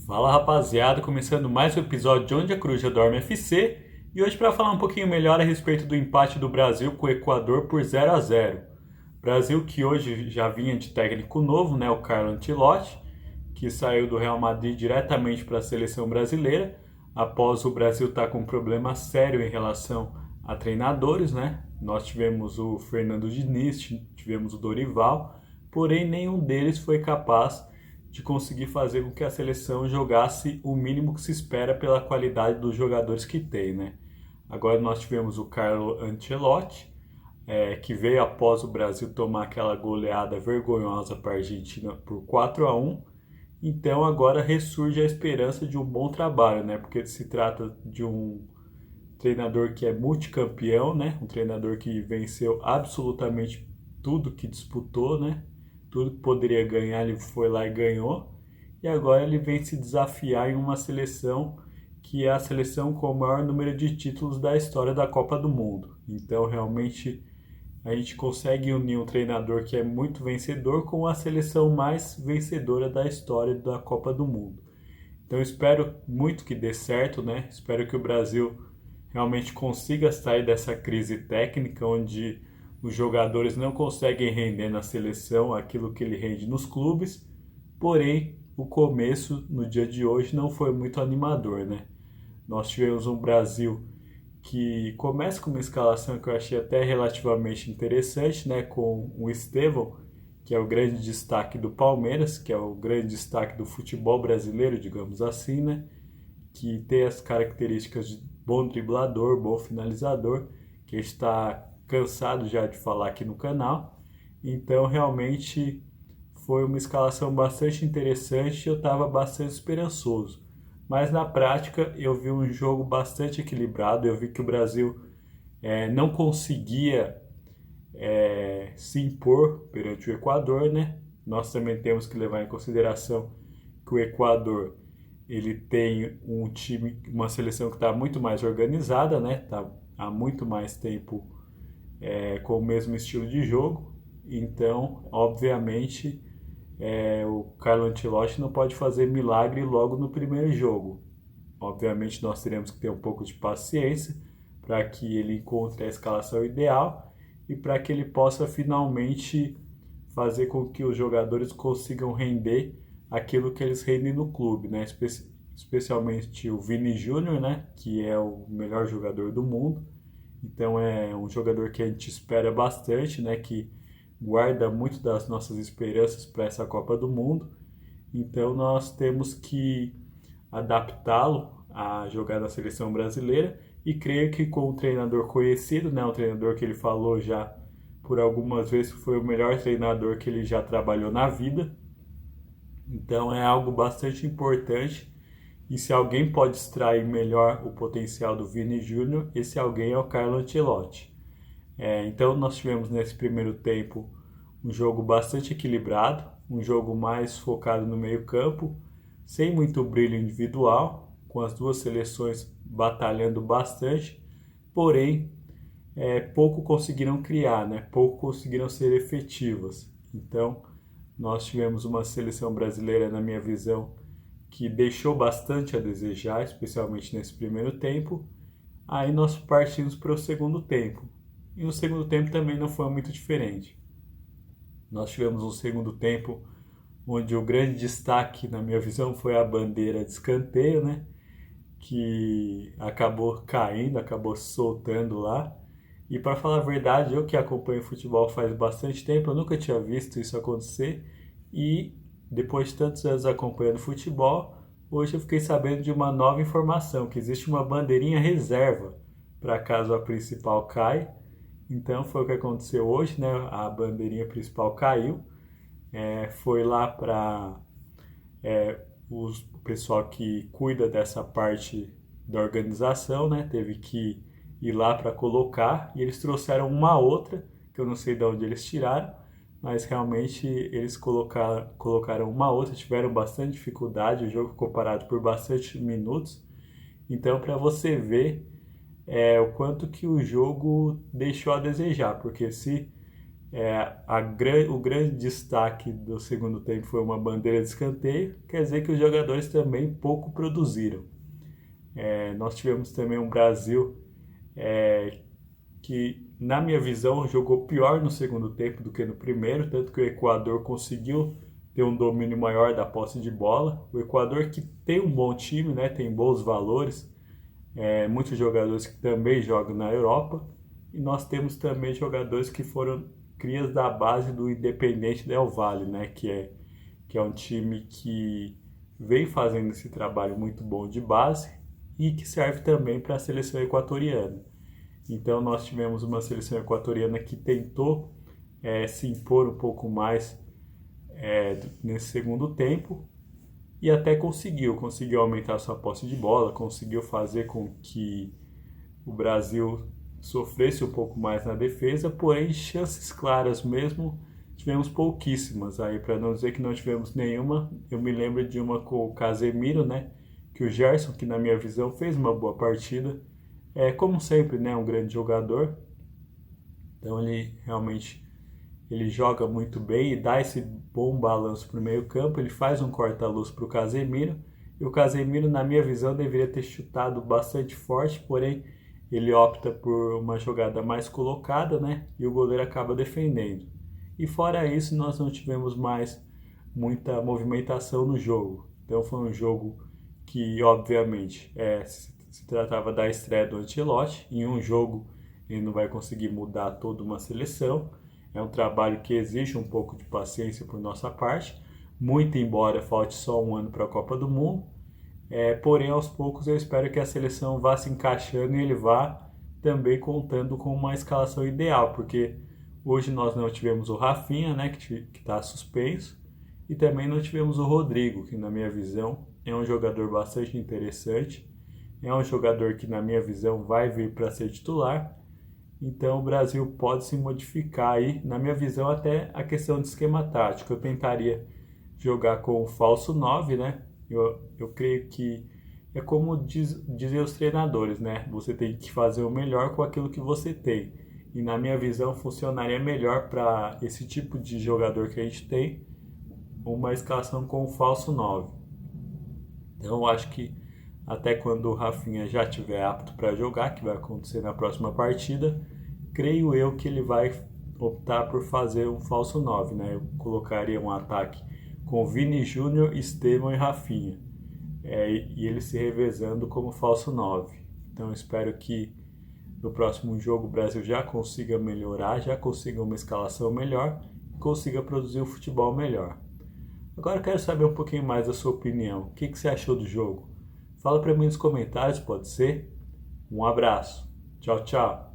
Fala rapaziada, começando mais um episódio de Onde a Coruja Dorme FC e hoje para falar um pouquinho melhor a respeito do empate do Brasil com o Equador por 0-0. Brasil que hoje já vinha de técnico novo, né, o Carlo Ancelotti, que saiu do Real Madrid diretamente para a seleção brasileira após o Brasil estar com um problema sério em relação a treinadores, né? Nós tivemos o Fernando Diniz, tivemos o Dorival, porém nenhum deles foi capaz de conseguir fazer com que a seleção jogasse o mínimo que se espera pela qualidade dos jogadores que tem, né? Agora nós tivemos o Carlo Ancelotti, que veio após o Brasil tomar aquela goleada vergonhosa para a Argentina por 4-1. Então agora ressurge a esperança de um bom trabalho, né? Porque se trata de um treinador que é multicampeão, né? Um treinador que venceu absolutamente tudo que disputou, né? Tudo que poderia ganhar, ele foi lá e ganhou. E agora ele vem se desafiar em uma seleção que é a seleção com o maior número de títulos da história da Copa do Mundo. Então, realmente, a gente consegue unir um treinador que é muito vencedor com a seleção mais vencedora da história da Copa do Mundo. Então, espero muito que dê certo, né? Espero que o Brasil realmente consiga sair dessa crise técnica onde os jogadores não conseguem render na seleção aquilo que ele rende nos clubes, porém o começo no dia de hoje não foi muito animador, né? Nós tivemos um Brasil que começa com uma escalação que eu achei até relativamente interessante, né? Com o Estevão, que é o grande destaque do Palmeiras, que é o grande destaque do futebol brasileiro, digamos assim, né? Que tem as características de bom driblador, bom finalizador, que está cansado já de falar aqui no canal. Então, realmente foi uma escalação bastante interessante e eu estava bastante esperançoso. Mas na prática eu vi um jogo bastante equilibrado, eu vi que o Brasil não conseguia se impor perante o Equador, né? Nós também temos que levar em consideração que o Equador ele tem um time, uma seleção que está muito mais organizada, né? Tá há muito mais tempo com o mesmo estilo de jogo. Então, obviamente, o Carlo Ancelotti não pode fazer milagre logo no primeiro jogo. Obviamente, nós teremos que ter um pouco de paciência para que ele encontre a escalação ideal e para que ele possa finalmente fazer com que os jogadores consigam render aquilo que eles rendem no clube, né? Especialmente o Vini Júnior, né? Que é o melhor jogador do mundo. Então é um jogador que a gente espera bastante, né? Que guarda muito das nossas esperanças para essa Copa do Mundo. Então nós temos que adaptá-lo a jogar na seleção brasileira e creio que com um treinador conhecido, né? Um treinador que ele falou já por algumas vezes que foi o melhor treinador que ele já trabalhou na vida. Então é algo bastante importante e se alguém pode extrair melhor o potencial do Vini Júnior, esse alguém é o Carlo Ancelotti. Então nós tivemos nesse primeiro tempo um jogo bastante equilibrado, um jogo mais focado no meio campo, sem muito brilho individual, com as duas seleções batalhando bastante, porém pouco conseguiram criar, né? Pouco conseguiram ser efetivas. Então nós tivemos uma seleção brasileira, na minha visão, que deixou bastante a desejar, especialmente nesse primeiro tempo. Aí nós partimos para o segundo tempo. E no segundo tempo também não foi muito diferente. Nós tivemos um segundo tempo onde o grande destaque, na minha visão, foi a bandeira de escanteio, né? Que acabou caindo, acabou soltando lá. E para falar a verdade, eu que acompanho futebol faz bastante tempo, eu nunca tinha visto isso acontecer. E depois de tantos anos acompanhando futebol, hoje eu fiquei sabendo de uma nova informação, que existe uma bandeirinha reserva para caso a principal caia. Então foi o que aconteceu hoje, né? A bandeirinha principal caiu, foi lá para o pessoal que cuida dessa parte da organização, né? Teve que ir lá para colocar e eles trouxeram uma outra, que eu não sei de onde eles tiraram, mas realmente eles colocaram uma outra, tiveram bastante dificuldade, o jogo ficou parado por bastante minutos. Então, para você ver o quanto que o jogo deixou a desejar, porque se O grande destaque do segundo tempo foi uma bandeira de escanteio, quer dizer que os jogadores também pouco produziram. Nós tivemos também um Brasil que, na minha visão, jogou pior no segundo tempo do que no primeiro, tanto que o Equador conseguiu ter um domínio maior da posse de bola. O Equador, que tem um bom time, né, tem bons valores, muitos jogadores que também jogam na Europa, e nós temos também jogadores que foram crias da base do Independiente Del Valle, né, que é um time que vem fazendo esse trabalho muito bom de base e que serve também para a seleção equatoriana. Então nós tivemos uma seleção equatoriana que tentou se impor um pouco mais nesse segundo tempo e até conseguiu aumentar sua posse de bola, conseguiu fazer com que o Brasil sofresse um pouco mais na defesa, porém chances claras mesmo tivemos pouquíssimas, aí para não dizer que não tivemos nenhuma. Eu me lembro de uma com o Casemiro, né, que o Gerson, que na minha visão fez uma boa partida, como sempre, né, um grande jogador, então ele joga muito bem e dá esse bom balanço para o meio campo. Ele faz um corta-luz para o Casemiro, e o Casemiro, na minha visão, deveria ter chutado bastante forte, porém ele opta por uma jogada mais colocada, né, e o goleiro acaba defendendo. E fora isso, nós não tivemos mais muita movimentação no jogo. Então foi um jogo que, obviamente, se tratava da estreia do Ancelotti. Em um jogo ele não vai conseguir mudar toda uma seleção. É um trabalho que exige um pouco de paciência por nossa parte, muito embora falte só um ano para a Copa do Mundo. Porém, aos poucos eu espero que a seleção vá se encaixando e ele vá também contando com uma escalação ideal, porque hoje nós não tivemos o Rafinha, né, que está suspenso, e também não tivemos o Rodrigo, que na minha visão é um jogador bastante interessante, é um jogador que na minha visão vai vir para ser titular. Então o Brasil pode se modificar aí, na minha visão, até a questão de esquema tático. Eu tentaria jogar com o falso 9, né? Eu creio que é como dizem os treinadores, né? Você tem que fazer o melhor com aquilo que você tem. E na minha visão funcionaria melhor para esse tipo de jogador que a gente tem, uma escalação com o falso 9. Então eu acho que até quando o Rafinha já estiver apto para jogar, que vai acontecer na próxima partida, creio eu que ele vai optar por fazer um falso 9, né? Eu colocaria um ataque com Vini Júnior, Estevão e Rafinha, e ele se revezando como falso 9. Então eu espero que no próximo jogo o Brasil já consiga melhorar, já consiga uma escalação melhor, consiga produzir um futebol melhor. Agora eu quero saber um pouquinho mais da sua opinião. O que você achou do jogo? Fala para mim nos comentários, pode ser? Um abraço. Tchau, tchau.